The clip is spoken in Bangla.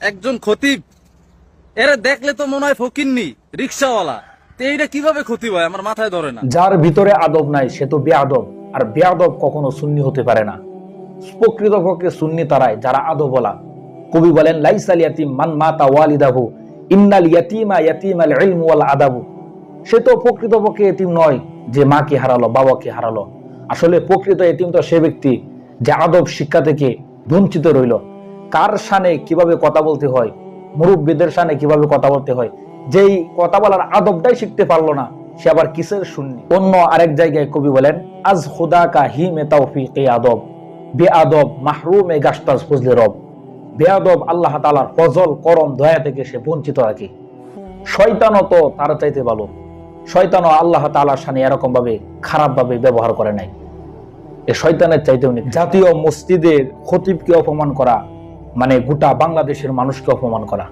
একজন খতিব এরা দেখলে তো মনে হয় ফকিন্নি রিক্সাওয়ালা, তো এইটা কিভাবে খতিব হয় আমার মাথায় ধরে না। যার ভিতরে আদব নাই সে তো বেয়াদব, আর বেয়াদব কখনো সুন্নি হতে পারে না। প্রকৃতপক্ষে সুন্নি তারাই যারা আদবওয়ালা। কবি বলেন, লাইসাল ইয়াতিম মান মাতা ওয়ালিদাহু ইন্নাল ইয়াতিমা ইয়াতিমাল ইলমু ওয়াল আদাবু। সে তো প্রকৃতপক্ষে এতিম নয় যে মাকে হারালো, বাবাকে হারালো। আসলে প্রকৃত এতিম তো সে ব্যক্তি যে আদব শিক্ষা থেকে বঞ্চিত রইল। কার শানে কিভাবে কথা বলতে হয়, মুরব্বীদের শানে কিভাবে কথা বলতে হয়, যেই কথা বলার আদবটাই শিখতে পারলো না, সে আবার কিসের সুন্নি। অন্য আরেক জায়গায় কবি বলেন, আজ খুদা কা হি মে তাওফিকে আদব বেআদব মাহরুমে গাস্তাজ ফজলে রব। বেআদব আল্লাহ তাআলার ফজল করম দয়া থেকে সে বঞ্চিত থাকে। শয়তানও তো তার চাইতে ভালো। শয়তানও আল্লাহ তাআলার সামনে এরকম ভাবে খারাপ ভাবে ব্যবহার করে নাই। এ শয়তানের চাইতেও নেই। জাতীয় মসজিদের খতিবকে অপমান করা মানে গোটা বাংলাদেশের মানুষকে অপমান করা।